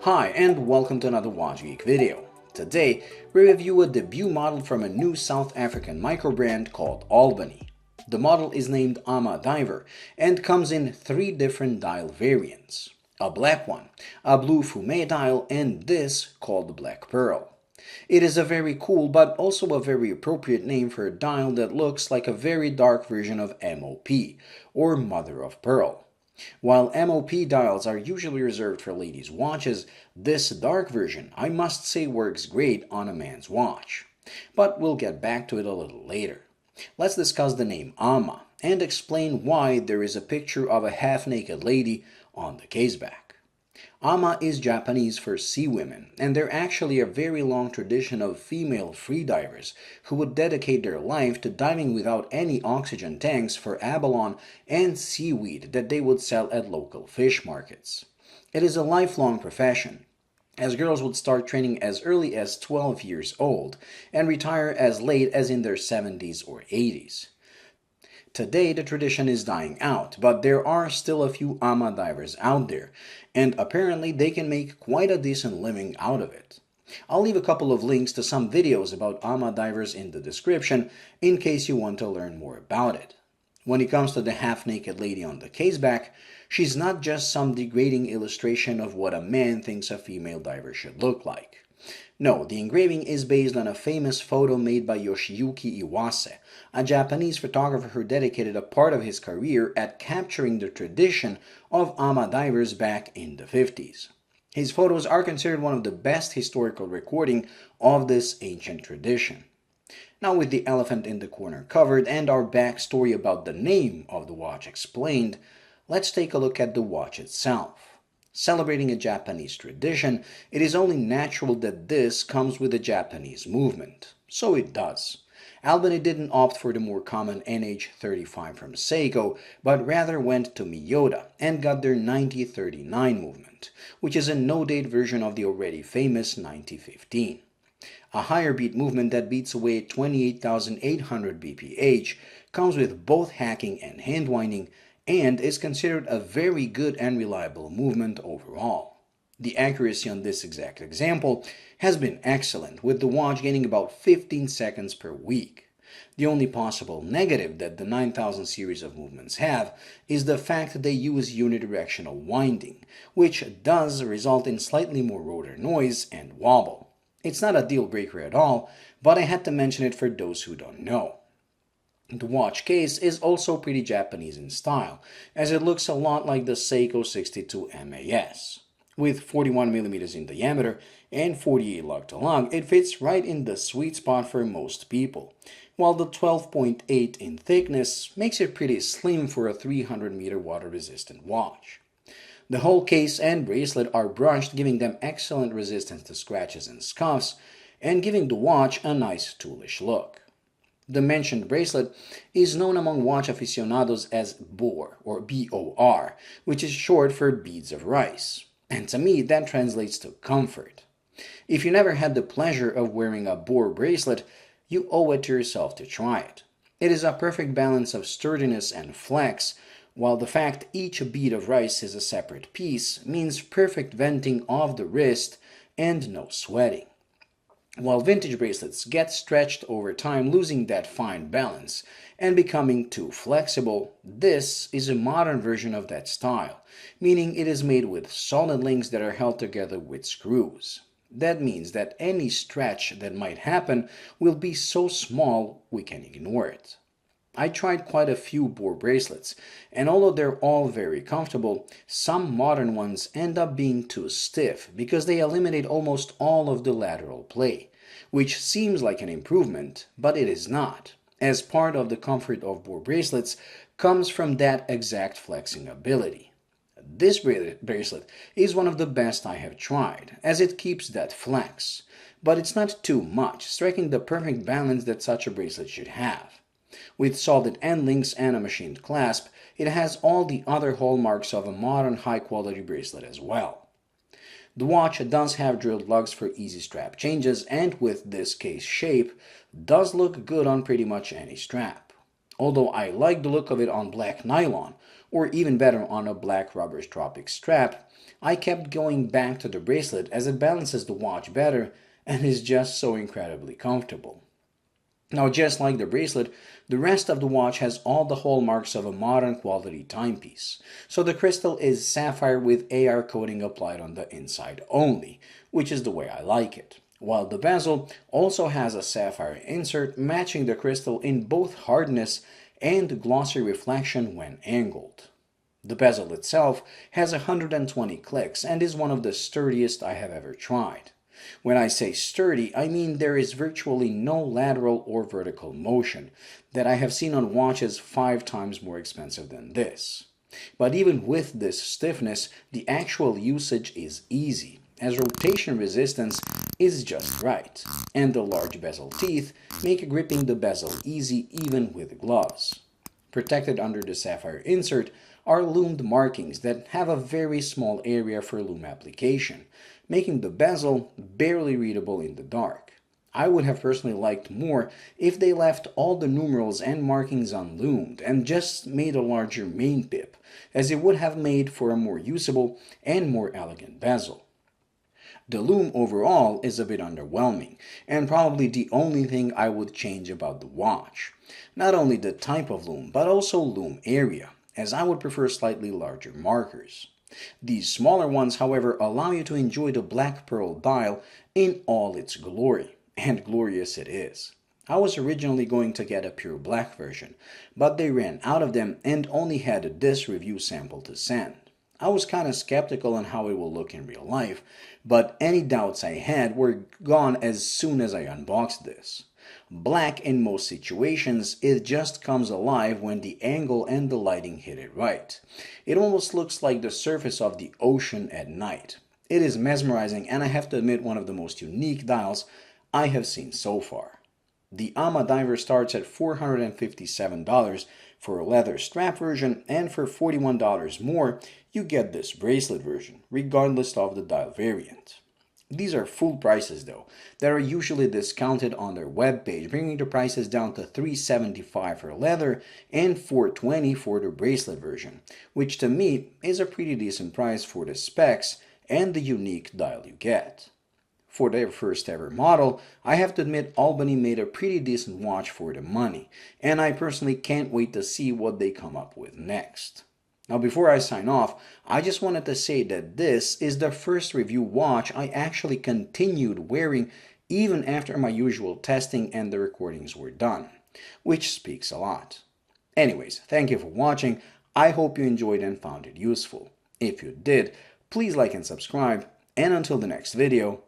Hi and welcome to another Watch Geek video. Today, we review a debut model from a new South African micro brand called Albany. The model is named AMA Diver and comes in three different dial variants. A black one, a blue fumee dial, and this called the Black Pearl. It is a very cool but also a very appropriate name for a dial that looks like a very dark version of MOP, or Mother of Pearl. While MOP dials are usually reserved for ladies' watches, this dark version, I must say, works great on a man's watch. But we'll get back to it a little later. Let's discuss the name AMA and explain why there is a picture of a half-naked lady on the caseback. AMA is Japanese for sea women, and they're actually a very long tradition of female freedivers who would dedicate their life to diving without any oxygen tanks for abalone and seaweed that they would sell at local fish markets. It is a lifelong profession, as girls would start training as early as 12 years old and retire as late as in their 70s or 80s. Today, the tradition is dying out, but there are still a few AMA divers out there, and apparently they can make quite a decent living out of it. I'll leave a couple of links to some videos about AMA divers in the description in case you want to learn more about it. When it comes to the half-naked lady on the caseback, she's not just some degrading illustration of what a man thinks a female diver should look like. No, the engraving is based on a famous photo made by Yoshiyuki Iwase, a Japanese photographer who dedicated a part of his career at capturing the tradition of AMA divers back in the 50s. His photos are considered one of the best historical recording of this ancient tradition. Now, with the elephant in the corner covered and our backstory about the name of the watch explained, let's take a look at the watch itself. Celebrating a Japanese tradition, it is only natural that this comes with a Japanese movement. So it does. Albany didn't opt for the more common NH35 from Seiko, but rather went to Miyota and got their 9039 movement, which is a no-date version of the already famous 9015. A higher beat movement that beats away 28,800 bph, comes with both hacking and hand winding, and is considered a very good and reliable movement overall. The accuracy on this exact example has been excellent, with the watch gaining about 15 seconds per week. The only possible negative that the 9000 series of movements have is the fact that they use unidirectional winding, which does result in slightly more rotor noise and wobble. It's not a deal breaker at all, but I had to mention it for those who don't know. The watch case is also pretty Japanese in style, as it looks a lot like the Seiko 62 MAS. With 41mm in diameter and 48 lug-to-lug, it fits right in the sweet spot for most people, while the 12.8 in thickness makes it pretty slim for a 300-meter water-resistant watch. The whole case and bracelet are brushed, giving them excellent resistance to scratches and scuffs, and giving the watch a nice toolish look. The mentioned bracelet is known among watch aficionados as BOR, or B-O-R, which is short for beads of rice, and to me that translates to comfort. If you never had the pleasure of wearing a BOR bracelet, you owe it to yourself to try it. It is a perfect balance of sturdiness and flex, while the fact each bead of rice is a separate piece means perfect venting of the wrist and no sweating. While vintage bracelets get stretched over time, losing that fine balance and becoming too flexible, this is a modern version of that style, meaning it is made with solid links that are held together with screws. That means that any stretch that might happen will be so small we can ignore it. I tried quite a few BOR bracelets, and although they're all very comfortable, some modern ones end up being too stiff because they eliminate almost all of the lateral play, which seems like an improvement, but it is not, as part of the comfort of BOR bracelets comes from that exact flexing ability. This bracelet is one of the best I have tried, as it keeps that flex, but it's not too much, striking the perfect balance that such a bracelet should have. With solid end links and a machined clasp, it has all the other hallmarks of a modern high-quality bracelet as well. The watch does have drilled lugs for easy strap changes, and with this case shape, does look good on pretty much any strap. Although I like the look of it on black nylon, or even better on a black rubber tropic strap, I kept going back to the bracelet as it balances the watch better and is just so incredibly comfortable. Now, just like the bracelet, the rest of the watch has all the hallmarks of a modern quality timepiece. So the crystal is sapphire with AR coating applied on the inside only, which is the way I like it. While the bezel also has a sapphire insert matching the crystal in both hardness and glossy reflection when angled. The bezel itself has 120 clicks and is one of the sturdiest I have ever tried. When I say sturdy, I mean there is virtually no lateral or vertical motion that I have seen on watches 5 times more expensive than this. But even with this stiffness, the actual usage is easy, as rotation resistance is just right, and the large bezel teeth make gripping the bezel easy even with gloves. Protected under the sapphire insert are lumed markings that have a very small area for lume application, making the bezel barely readable in the dark. I would have personally liked more if they left all the numerals and markings unlumed and just made a larger main pip, as it would have made for a more usable and more elegant bezel. The lume overall is a bit underwhelming, and probably the only thing I would change about the watch. Not only the type of lume, but also lume area, as I would prefer slightly larger markers. These smaller ones, however, allow you to enjoy the black pearl dial in all its glory, and glorious it is. I was originally going to get a pure black version, but they ran out of them and only had this review sample to send. I was kinda skeptical on how it will look in real life, but any doubts I had were gone as soon as I unboxed this. Black in most situations, it just comes alive when the angle and the lighting hit it right. It almost looks like the surface of the ocean at night. It is mesmerizing, and I have to admit one of the most unique dials I have seen so far. The AMA diver starts at $457 for a leather strap version, and for $41 more, you get this bracelet version, regardless of the dial variant. These are full prices though, that are usually discounted on their webpage, bringing the prices down to $375 for leather and $420 for the bracelet version, which to me is a pretty decent price for the specs and the unique dial you get. For their first ever model, I have to admit Albany made a pretty decent watch for the money, and I personally can't wait to see what they come up with next. Now before I sign off, I just wanted to say that this is the first review watch I actually continued wearing even after my usual testing and the recordings were done, which speaks a lot. Anyways, thank you for watching. I hope you enjoyed and found it useful. If you did, please like and subscribe, and until the next video,